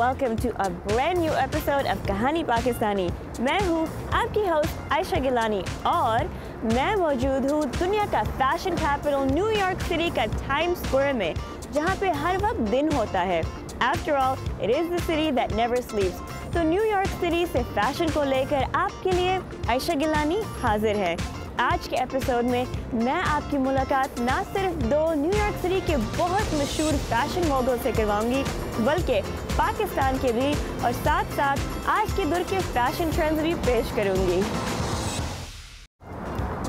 welcome to a brand new episode of कहानी पाकिस्तानी। मैं हूँ आपकी होस्ट आयशा गिलानी और मैं मौजूद हूँ दुनिया का फैशन कैपिटल न्यूयॉर्क सिटी का टाइम स्क्वायर में, जहाँ पे हर वक्त दिन होता है। After all, it is the city that never sleeps. तो न्यूयॉर्क सिटी से फैशन को लेकर आपके लिए आयशा गिलानी हाजिर है। आज के एपिसोड में मैं आपकी मुलाकात ना सिर्फ दो न्यूयॉर्क सिटी के बहुत मशहूर फैशन मोगल से करवाऊंगी, बल्कि पाकिस्तान के भी, और साथ साथ आज के दौर के फैशन ट्रेंड्स भी पेश करूंगी।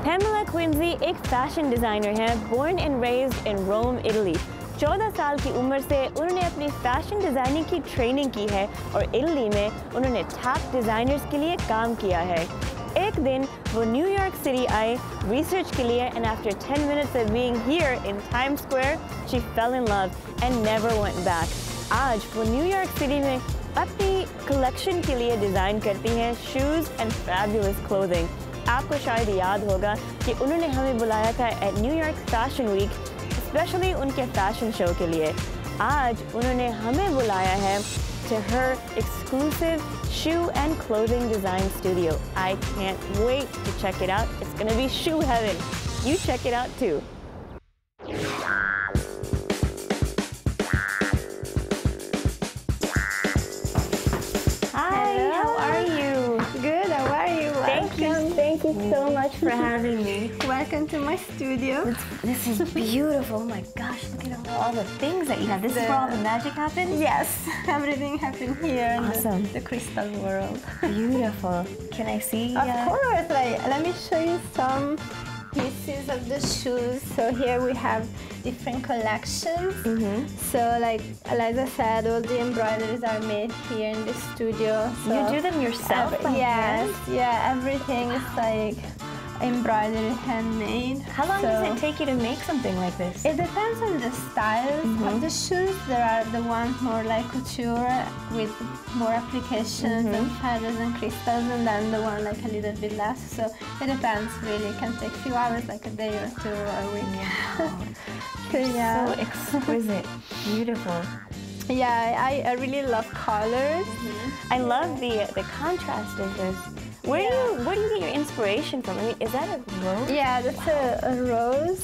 Pamela Quincy एक फैशन डिज़ाइनर हैं, born and raised in Rome, Italy। 14 साल की उम्र से उन्होंने अपनी फैशन डिज़ाइनिंग की ट्रेनिंग की है और इटली में उन्होंने टॉप डिज़ाइनर्स के लिए काम किया है। एक दिन वो न्यूयॉर्क सिटी आए रिसर्च के लिए, and after 10 minutes of being here in Times Square, she fell in love and never went back। आज वो न्यूयॉर्क सिटी में अपनी कलेक्शन के लिए डिज़ाइन करती हैं शूज़ एंड फैबुलस क्लोथिंग। आपको शायद याद होगा कि उन्होंने हमें बुलाया था at New York fashion week, specially उनके फैशन शो के लिए। आज उन्होंने हमें बुलाया है to her exclusive shoe and clothing design studio. I can't wait to check it out. It's gonna be shoe heaven. You check it out too. Hi, how are you? Good, how are you? Thank you so much for having me. Welcome to my studio. This is beautiful. Oh my gosh, look at all the things that you have. This is where all the magic happens? Yes, everything happened here Awesome. in the crystal world. Beautiful. Can I see? Of course, let me show you some pieces of the shoes. So here we have different collections. So like Eliza said, all the embroideries are made here in the studio. So You do them yourself? by yes, hand? yeah, everything is like embroidery, handmade. How long does it take you to make something like this? It depends on the styles of the shoes. There are the ones more like couture with more applications and feathers and crystals, and then the one like a little bit less. So it depends really. It can take a few hours, like a day or two or a week. Wow. So yeah. So exquisite. Beautiful. Yeah, I really love colors. I love the contrast of this. Where do you get your inspiration from? I mean, is that a rose? Yeah, that's a rose.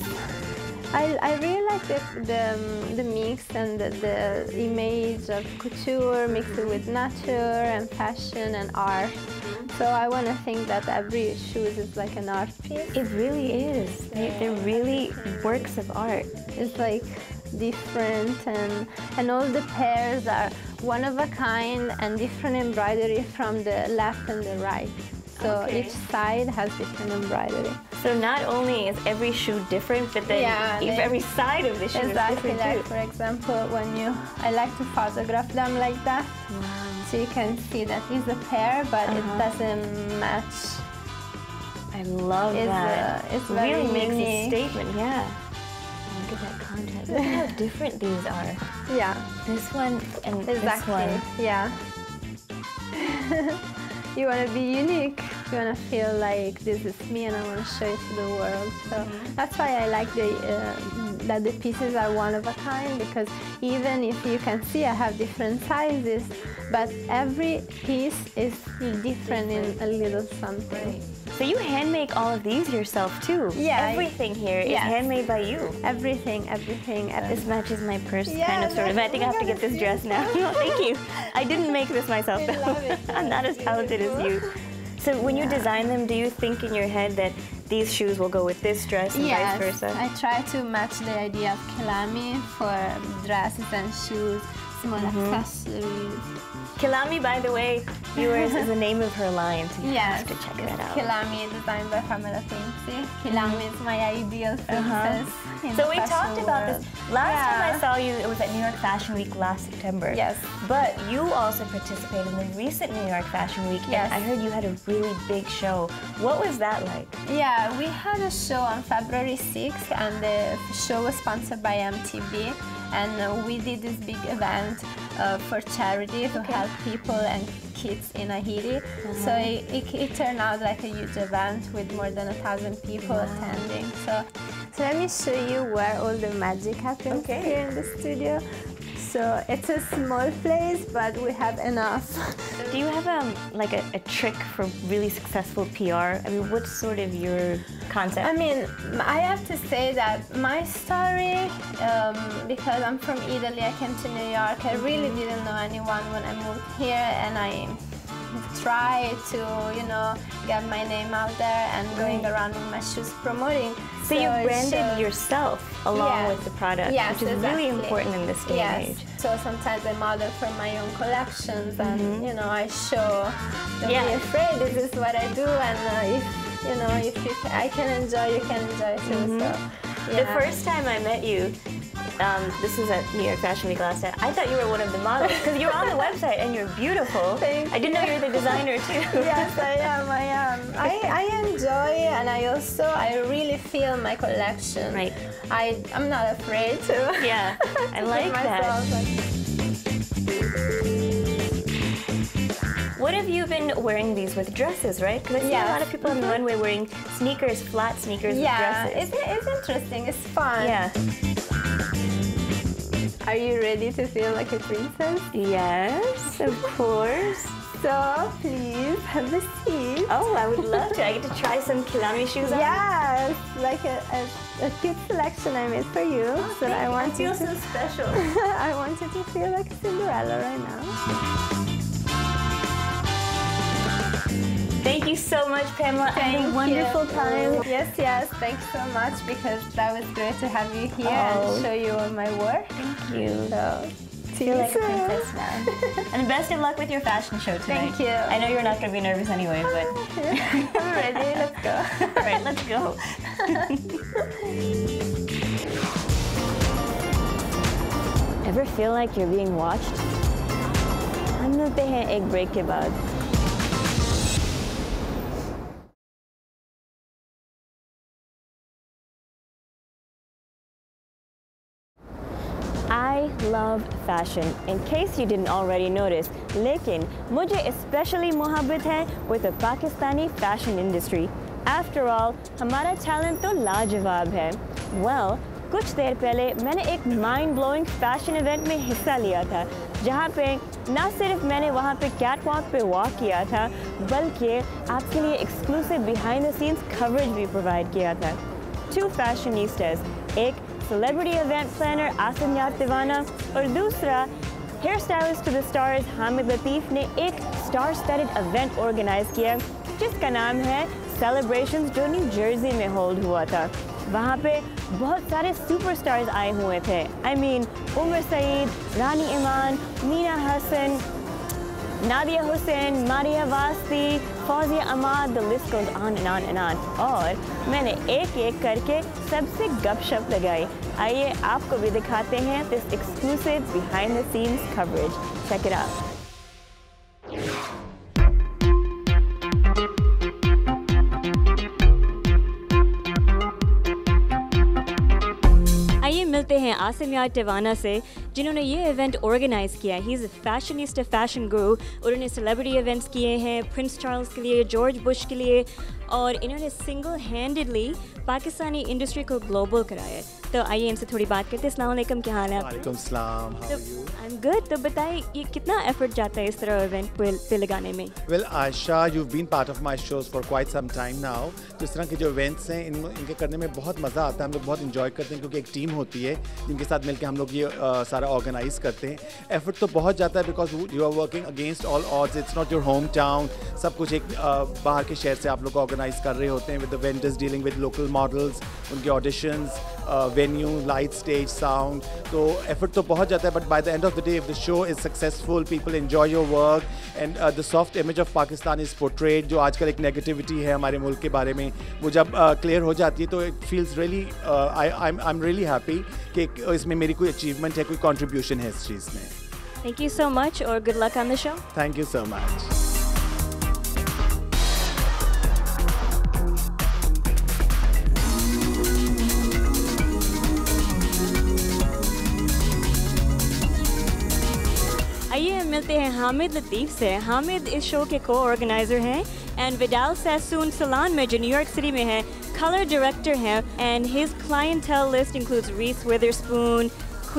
I really like the mix and the image of couture mixed with nature and fashion and art. So I want to think that every shoe is like an art piece. It really is. They're really works of art. It's like different, and all the pairs are one of a kind and different embroidery from the left and the right. So each side has different embroidery. So not only is every shoe different, but then every side of the shoe is different like, too. for example, I like to photograph them like that. So you can see that it's a pair, but it doesn't match. I love that. It's It very really makes a unique. statement, yeah. Look at that contrast. Look at how different these are. Yeah. This one and this one. Yeah. You want to be unique. You want to feel like this is me, and I want to show it to the world. So that's why I like that the pieces are one of a kind, because even if you can see I have different sizes, but every piece is different in a little something. So you hand make all of these yourself too? Yeah. Everything here is handmade by you? Everything. This matches my purse, Yeah, kind of, sort of. I think I have to get this dress now. No, thank you. I didn't make this myself, I though. love it. I'm not as talented as you. So when you design them, do you think in your head that these shoes will go with this dress and vice versa? I try to match the idea of Kilami for dresses and shoes, small accessories. Kilami, by the way, viewers, is the name of her line, so you Yes, have to check that out. Kilami, designed by Pamela Quincy. Kilami is my ideal princess. in So the we fashion talked about world. this. Last time I saw you, it was at New York Fashion Week last September. Yes. But you also participated in the recent New York Fashion Week, Yes. and I heard you had a really big show. What was that like? Yeah, we had a show on February 6th, and the show was sponsored by MTV. And we did this big event for charity to help people and kids in Haiti. So it turned out like a huge event with more than 1,000 people attending. So let me show you where all the magic happens here in the studio. So it's a small place, but we have enough. Do you have like a trick for really successful PR? I mean, what's sort of your concept? I mean, I have to say that my story, because I'm from Italy, I came to New York. I really didn't know anyone when I moved here, and I try to, you know, get my name out there and going around with my shoes promoting. So you branded yourself along with the product, which is really important in this day and age. So sometimes I model for my own collections, and you know, I show. Don't be afraid. This is what I do, and if you know, if I can enjoy, you can enjoy too. So the first time I met you, this was at New York Fashion Week last time. I thought you were one of the models because you're on the website and you're beautiful. Thank I didn't know you were the designer too. Yes, I am. I enjoy, and I really feel my collection. Right. I'm not afraid to. Yeah, I like that. What have you been wearing these with dresses, right? Because I see a lot of people on the runway wearing sneakers, flat sneakers with dresses. Yeah, it's interesting. It's fun. Yeah. Are you ready to feel like a princess? Yes, of course. So please have a seat. Oh, I would love to. I get to try some Kilami shoes on. Yes, like a cute selection I made for you. Oh, so I feel so special. I want you to feel like Cinderella right now. Thank you so much, Pamela. I had a wonderful time. Yes, thanks so much, because that was great to have you here and show you all my work. Thank you. So, I feel like a princess now. And best of luck with your fashion show tonight. Thank you. I know you're not going to be nervous anyway, but... I'm ready. Let's go. All right, let's go. Ever feel like you're being watched? हम मिलते हैं एक break के बाद. I love fashion, in case you didn't already notice, लेकिन मुझे especially मोहब्बत है with the Pakistani fashion industry. After all, हमारा talent तो लाजवाब है. Well, कुछ देर पहले मैंने एक mind-blowing fashion event में हिस्सा लिया था, जहाँ पे न सिर्फ मैंने वहाँ पे catwalk पे walk किया था, बल्कि आपके लिए exclusive behind-the-scenes coverage भी provide किया था. Two fashionistas, एक celebrity event planner Asim Divana और दूसरा hairstylist to the stars Hamid Latif ने एक star-studded event organize किया जिसका नाम है Celebrations, जो न्यू जर्सी में होल्ड हुआ था. वहाँ पे बहुत सारे सुपरस्टार्स आए हुए थे. I mean, Umar Saeed, Rani Iman, Meena Hasan, Nadia Hussain, Maria Vasti, Fawzia Ahmad, the list goes on and on and on. और मैंने एक-एक करके सबसे गपशप लगाई. आइए आपको भी दिखाते हैं this exclusive behind the scenes coverage. Check it out. आइए मिलते हैं आसिम यार टिवाना से, जिन्होंने ये इवेंट ऑर्गेनाइज किया. ही इज़ अ फैशनिस्ट, फैशन गुरु. उन्होंने सेलिब्रिटी इवेंट्स किए हैं प्रिंस चार्ल्स के लिए, जॉर्ज बुश के लिए, और इन्होंने सिंगल हैंडेडली पाकिस्तानी इंडस्ट्री को ग्लोबल कराया. तो आइए इनसे थोड़ी बात करते हैं. अस्सलाम वालेकुम, क्या हाल है आपका? वालेकुम सलाम, how are you? I am good. तो बताइए ये कितना एफर्ट जाता है इस तरह इवेंट पे लगाने में? Well Ayesha, you been part of my shows for quite some time now. जिस तरह के जो इवेंट्स हैं इनके करने में बहुत मज़ा आता है. हम लोग बहुत इंजॉय करते हैं क्योंकि एक टीम होती है जिनके साथ मिलकर हम लोग ये सारा ऑर्गेनाइज करते हैं. एफर्ट तो बहुत जाता है because you are working against all odds. It's not your home town. सब कुछ एक बाहर के शहर से आप लोग ऑर्गेनाइज कर रहे होते हैं with the vendors, dealing with local models, उनके auditions, venue, light, stage, sound. तो एफर्ट तो बहुत जाता है, but by the end of the day if the show is successful, people enjoy your work and the soft image of Pakistan is portrayed. जो आजकल एक negativity है हमारे मुल्क के बारे में, वो जब क्लियर हो जाती है तो it feels really, I am really happy कि इसमें मेरी कोई अचीवमेंट है, कोई कॉन्ट्रीब्यूशन है इस चीज़ में. थैंक यू सो मच और good luck on the show. Thank you so much. आइए हम मिलते हैं हामिद लतीफ़ से. हामिद इस शो के को ऑर्गेनाइजर हैं एंड विडाल सैसून सलान में जो न्यूयॉर्क सिटी में है कलर डायरेक्टर हैं. And his clientele list includes Reese Witherspoon,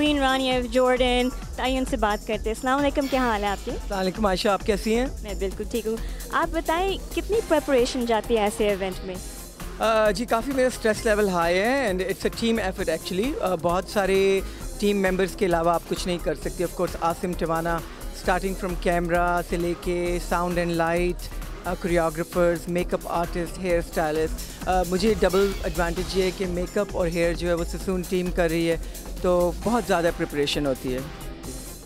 queen Rania of Jordan. आइए उनसे बात करते हैं। अस्सलाम वालेकुम, क्या हाल है आपके? अस्सलाम वालेकुम आयशा, आप कैसी हैं? मैं बिल्कुल ठीक हूँ। आप बताएं कितनी प्रिपरेशन जाती है ऐसे इवेंट में? जी काफ़ी मेरा स्ट्रेस लेवल हाई है and it's a team effort actually. बहुत सारे टीम मेंबर्स के अलावा आप कुछ नहीं कर सकते। Of course Asim Tiwana starting from camera से लेके sound and light, choreographers, makeup artist, hair stylist. मुझे डबल एडवांटेज ये है कि मेकअप और हेयर जो है वो ससून टीम कर रही है, तो बहुत ज़्यादा प्रिपरेशन होती है।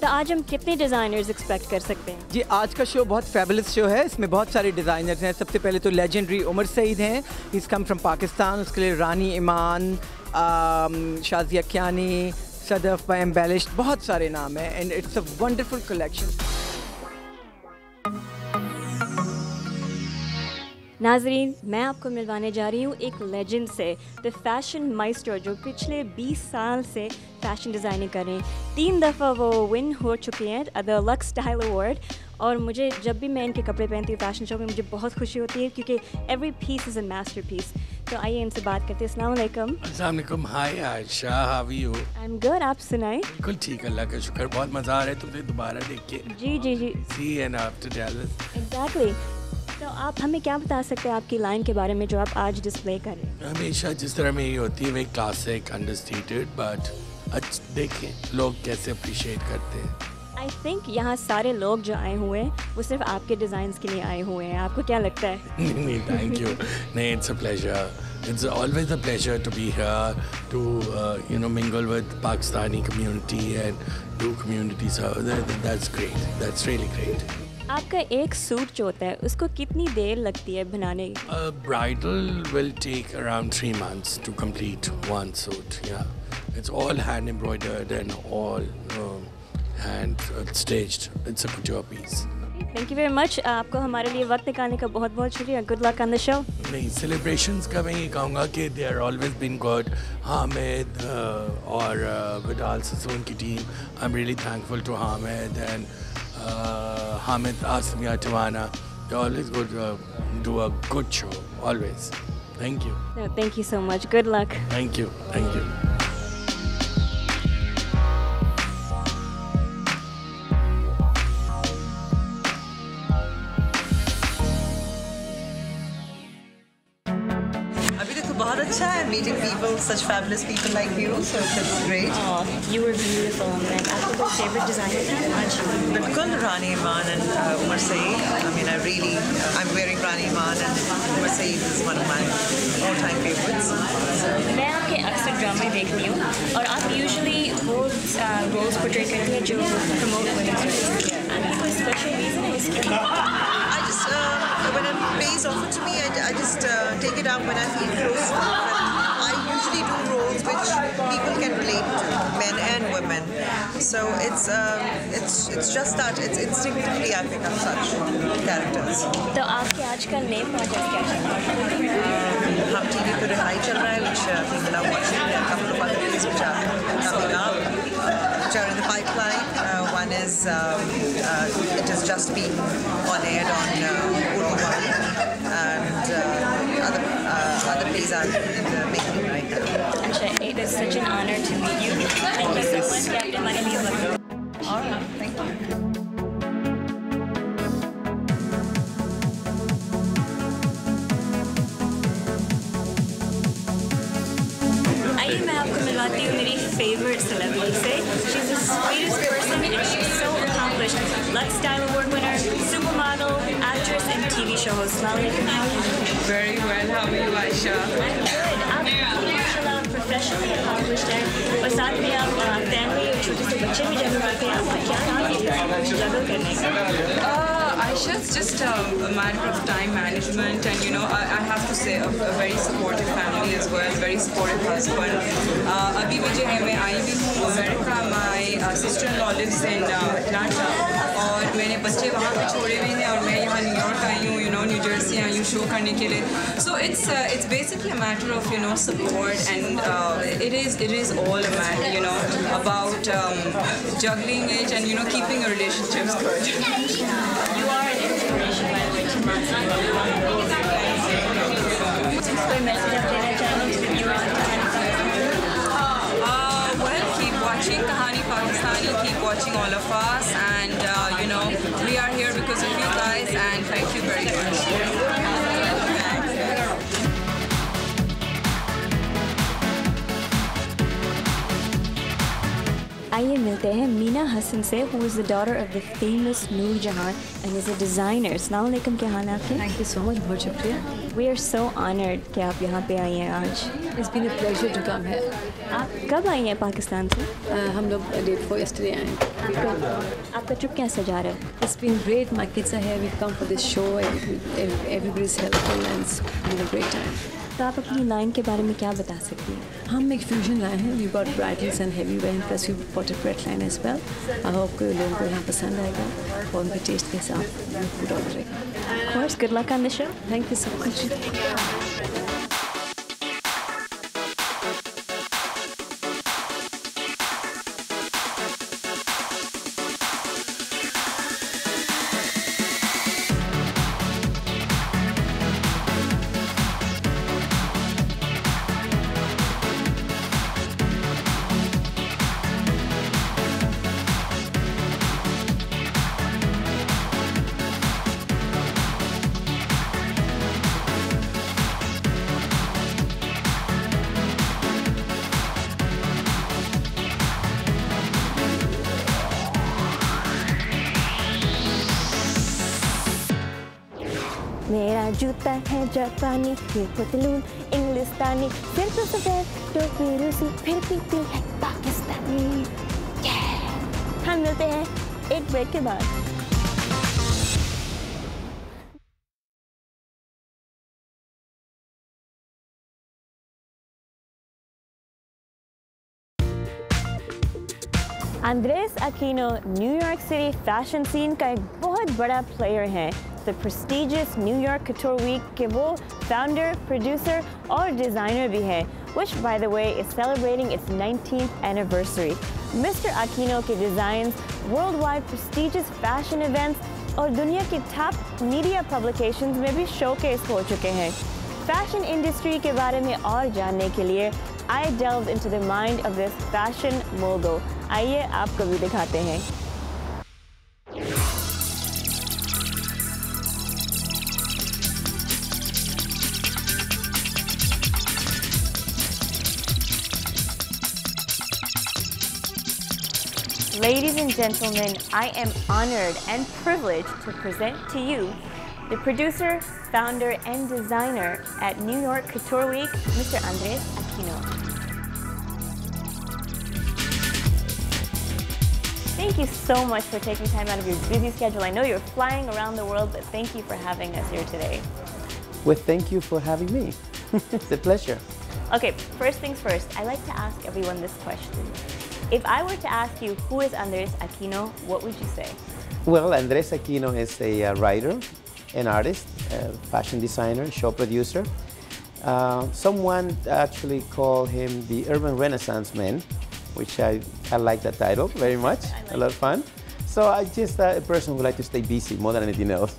तो आज हम कितने डिज़ाइनर्स एक्सपेक्ट कर सकते हैं? जी आज का शो बहुत फेबुलस शो है। इसमें बहुत सारे डिज़ाइनर्स हैं। सबसे पहले तो लेजेंडरी उमर सईद हैं, इज़ कम फ्रॉम पाकिस्तान। उसके लिए रानी ईमान, शाजिया कियानी, सदफ बाय एम्बेलिश्ड, बहुत सारे नाम हैं and it's a wonderful collection. नाजरीन, मैं आपको मिलवाने जा रही हूँ एक लेजेंड से, द फैशन माइस्टर, जो पिछले 20 साल से फ़ैशन डिज़ाइनिंग कर रहे हैं। 3 दफ़ा वो विन हो चुके हैं द लक्स स्टाइल अवार्ड। और मुझे जब भी मैं इनके कपड़े पहनती हूँ फ़ैशन शो में, मुझे बहुत खुशी होती है क्योंकि every piece is a masterpiece. तो आइए इनसे बात करते हैं। अस्सलाम वालेकुम। अस्सलाम वालेकुम। Hi Ayesha, how are you? I am good, आप सुनाएं। बिल्कुल ठीक, अल्लाह का शुक्र। बहुत मज़ा आ रहा है तुमसे दोबारा देख के। जी जी जी, see and after tell us. Exactly. तो आप हमें क्या बता सकते हैं आपकी लाइन के बारे में जो आप आज डिस्प्ले कर रहे हैं? हमेशा जिस तरह मेरी होती है वही क्लासिक, अंडरस्टेटेड, बट देखें लोग कैसे अप्रिशिएट करते हैं। आई थिंक यहाँ सारे लोग जो आए हुए हैं वो सिर्फ आपके डिज़ाइंस के लिए आए हुए हैं। आपको क्या लगता है? नहीं, थैंक यू। नहीं, it's a pleasure. It's always a pleasure to be here to mingle with Pakistani community and do community service. That's great. That's really great. आपका एक सूट जो होता है उसको कितनी देर लगती है बनाने? A bridal will take around 3 months to complete one suit. Yeah, it's all hand embroidered and all hand staged. It's a couture piece. Thank you very much. आपको हमारे लिए वक्त निकालने का बहुत बहुत शुक्रिया। Good luck on the show. नहीं, सेलिब्रेशंस का मैं ये कहूँगा कि they are always been good. Hamid और विदाल ससून की टीम, I am really thankful to Hamid and Hamid Asmia Tiwana. They always good, do a good show always. Thank you. Thank you so much. Good luck. Thank you, thank you. बहुत अच्छा है meeting people, such fabulous people like you, so it's great. Oh, you were beautiful. And आपका कोई favorite designer था आज? बिल्कुल रानी ईमान and Umar Saeed. I mean, I'm wearing Rani Iman and Umar Saeed is one of my all-time favorites. मैं आपके अक्सर ड्रामे देखती हूँ और आप यूजुअली वो रोल्स पोर्ट्रे करती हैं जो प्रमोट वुमेन्स राइट्स। आपकी कोई स्पेशल रीज़न है इसके लिए? I just, when a play is offered to me, I just take it up when I feel close. I usually do roles which people can relate to, men and women. So it's just that it's instinctively I pick up such characters. तो आपके आजकल नए project क्या चल रहे हैं? हम TV पे रिहाई चल रहा है, which people are watching. There are a couple of other things which are coming up, which are in the pipeline. One is it has just been on air on Urdu One, and other plays are in the making right now. अच्छा, it is such an honor to meet you. Thank you so much कि आपने हमारे लिए वक्त दिया। All right, thank you. आइए मैं आपको मिलवाती हूँ मेरी फेवरेट सेलिब्रिटी से। She is the sweetest person and she is so accomplished. Lux style award winner, super model, actress and TV show host. अस्सलाम वालेकुम। Very well. How are you, Aisha? I'm good. आप माशाल्लाह professionally accomplished हैं और साथ में आप family और छोटे से बच्चे भी जगह करते हैं। आपका क्या नाम है जगह करने का? Aisha, it's just a matter of time management, and I have to say a very supportive family as well, very supportive husband. अभी भी जो है मैं आई भी हूँ America. My sister-in-law lives in Atlanta और मैंने बच्चे वहाँ पे छोड़े हुए हैं और मैं यहाँ न्यूयॉर्क आई हूँ, न्यू जर्सी आई हूँ शो करने के लिए। So it's basically a matter of support, and it is all a matter about juggling it and keeping your relationships good. You are an inspiration, by the way, to my कोई message आप देना चाहेंगे to the viewers of Kahani? Well, keep watching Kahani watching all of us, and you know, we are here because of you guys, and thank you very much. आइए मिलते हैं मीना हसन से, who is the daughter of the famous Noor Jahan and is a designer. अस्सलाम वालेकुम, क्या हाल है आपके? Thank you so much, बहुत शुक्रिया. We are so honored कि आप यहाँ पे आई हैं आज. It's been a pleasure to come here. आप कब आई हैं पाकिस्तान से? हम लोग day before yesterday आए. आपका ट्रिप कैसा जा रहा है? It's been great. My kids are here. We've come for this show. Everybody's helpful and it's been a great time. तो आप अपनी लाइन के बारे में क्या बता सकती हैं? हम एक फ्यूजन लाए हैं. We've got bridals and heavy wear plus we've bought a bread line as well. I hope कि लोगों को यहाँ पसंद आएगा और उनके टेस्ट के हिसाब से पूरा करेगा. Of course, good luck on the show. Thank you so much. मेरा जूता है जापानी, ये पतलून इंग्लिस्तानी, सिर पे सफेद टोपी रूसी, फिर पीती है पाकिस्तानी. हम मिलते हैं एक ब्रेक के बाद. Andres Aquino New York city fashion scene का एक बहुत बड़ा प्लेयर है. The prestigious New York Couture Week के वो founder, producer और designer भी है, which by the way is celebrating its 19th anniversary. Mr. Aquino के designs worldwide prestigious fashion events और दुनिया की top media publications में भी showcase हो चुके हैं. Fashion industry के बारे में और जानने के लिए I delved into the mind of this fashion mogul. आइए आपको भी दिखाते हैं. Ladies and gentlemen, I am honored and privileged to present to you the producer, founder, and designer at New York Couture Week, Mr. Andres Aquino. Thank you so much for taking time out of your busy schedule. I know you're flying around the world, but thank you for having us here today. Well, thank you for having me. It's a pleasure. Okay, first things first, I like to ask everyone this question. If I were to ask you who is Andres Aquino, what would you say? Well, Andres Aquino is a writer, an artist, a fashion designer, show producer. Someone actually called him the Urban Renaissance Man, which I like that title very much. A lot of fun. So I'm just a person who likes to stay busy more than anything else.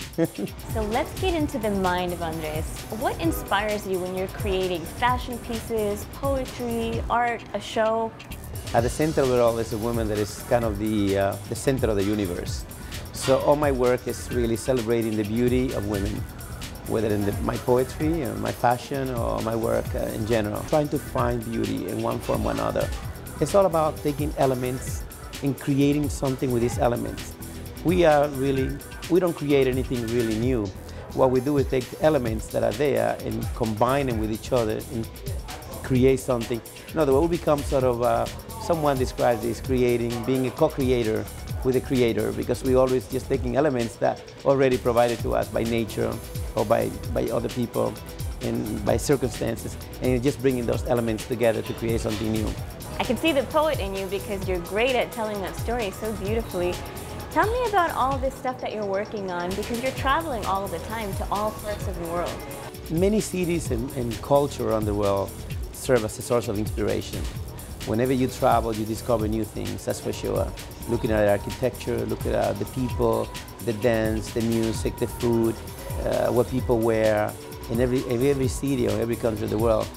So let's get into the mind of Andres. What inspires you when you're creating fashion pieces, poetry, art, a show? At the center of it all is a woman that is kind of the center of the universe. So all my work is really celebrating the beauty of women, whether in my poetry, or my fashion, or my work in general. Trying to find beauty in one form or another. It's all about taking elements and creating something with these elements. We don't create anything really new. What we do is take elements that are there and combine them with each other and create something. In other words, we become sort of, someone describes this being a co-creator with a creator, because we always just taking elements that already provided to us by nature or by other people and by circumstances, and you're just bringing those elements together to create something new. I can see the poet in you because you're great at telling that story so beautifully. Tell me about all this stuff that you're working on, because you're traveling all the time to all parts of the world. Many cities and culture around the world serve as a source of inspiration. Whenever you travel, you discover new things, that's for sure. Looking at architecture, looking at the people, the dance, the music, the food, what people wear in every city or every country of the world.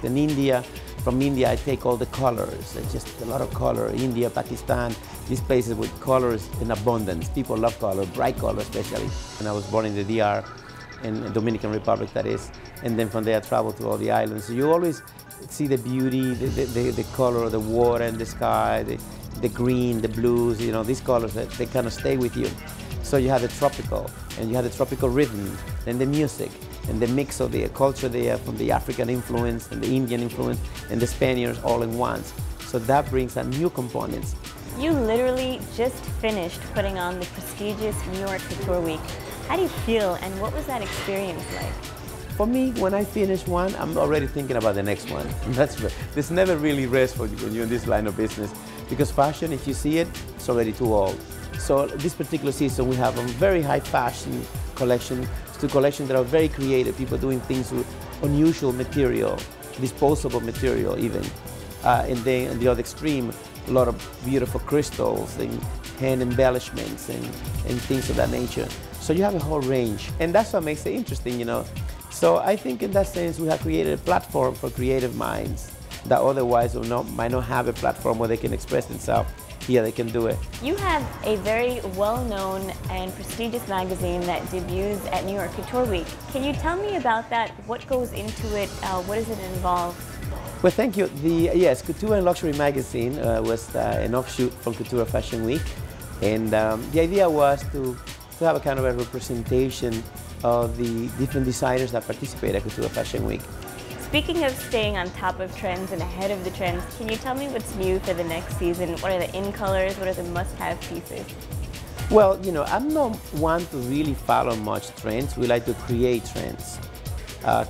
In India, From India, I take all the colors. It's just a lot of color. India, Pakistan, these places with colors in abundance. People love color, bright color especially. And I was born in the DR, in the Dominican Republic, that is. And then from there, I traveled to all the islands. So you always see the beauty, the color of the water and the sky, the green, the blues, you know, these colors, that they kind of stay with you. So you have the tropical, and you have the tropical rhythm, and the music, and the mix of the culture there from the African influence and the Indian influence and the Spaniards all in once. So that brings out new components. You literally just finished putting on the prestigious New York Couture Week. How do you feel, and what was that experience like? For me, when I finish one, I'm already thinking about the next one. There's never really rest for you when you're in this line of business, because fashion, if you see it, it's already too old. So this particular season, we have a very high fashion collection, two collections that are very creative, people doing things with unusual material, disposable material even. And then on the other extreme, a lot of beautiful crystals and hand embellishments and things of that nature. So you have a whole range, and that's what makes it interesting, you know. So I think in that sense, we have created a platform for creative minds that otherwise might not have a platform where they can express themselves. Here they can do it. You have a very well-known and prestigious magazine that debuts at New York Couture Week. Can you tell me about that? What goes into it? What does it involve? Well, thank you. Yes, Couture and Luxury magazine was an offshoot from Couture Fashion Week. And the idea was to have a kind of a representation of the different designers that participate at Couture Fashion Week. Speaking of staying on top of trends and ahead of the trends, can you tell me what's new for the next season? What are the in-colors? What are the must-have pieces? Well, you know, I'm not one to really follow much trends. We like to create trends.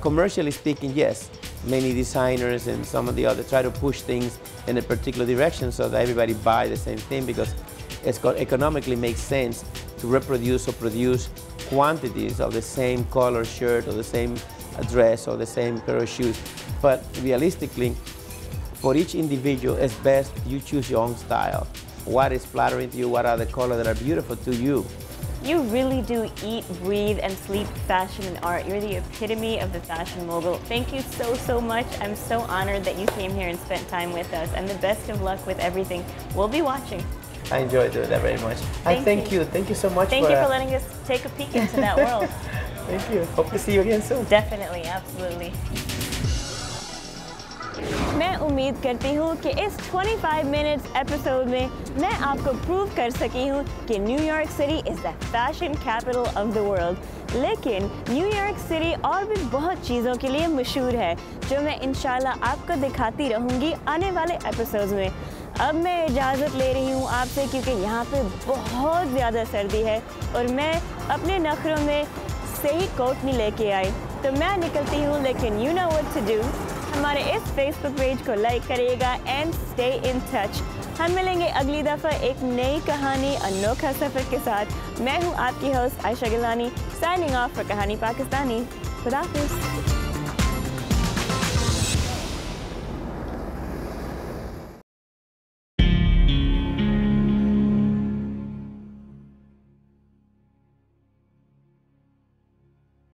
Commercially speaking, yes, many designers and some of the others try to push things in a particular direction so that everybody buy the same thing, because economically makes sense to reproduce or produce quantities of the same color shirt or the same dress or the same pair of shoes. But realistically, for each individual, it's best you choose your own style. What is flattering to you? What are the colors that are beautiful to you? You really do eat, breathe, and sleep fashion and art. You're the epitome of the fashion mogul. Thank you so, so much. I'm so honored that you came here and spent time with us, and the best of luck with everything. We'll be watching. I enjoyed doing that very much. Thank you. Thank you so much. Thank you for letting us take a peek into that world. Thank you. Hope to see you again soon. Definitely, absolutely. मैं उम्मीद करती हूँ कि इस 25 minutes episode में मैं आपको prove कर सकी हूँ कि New York city is the fashion capital of the world. लेकिन न्यूयॉर्क सिटी और भी बहुत चीज़ों के लिए मशहूर है, जो मैं इंशाल्लाह आपको दिखाती रहूँगी आने वाले episodes में. अब मैं इजाज़त ले रही हूँ आपसे, क्योंकि यहाँ पे बहुत ज़्यादा सर्दी है और मैं अपने नखरों में सही कोट नहीं लेके आई, तो मैं निकलती हूँ. लेकिन you know what to do. हमारे इस Facebook पेज को लाइक करिएगा and stay in touch. हम मिलेंगे अगली दफ़ा एक नई कहानी, अनोखा सफ़र के साथ. मैं हूँ आपकी host Ayesha Gilani, signing off for कहानी पाकिस्तानी. खुदा हाफ़िज़.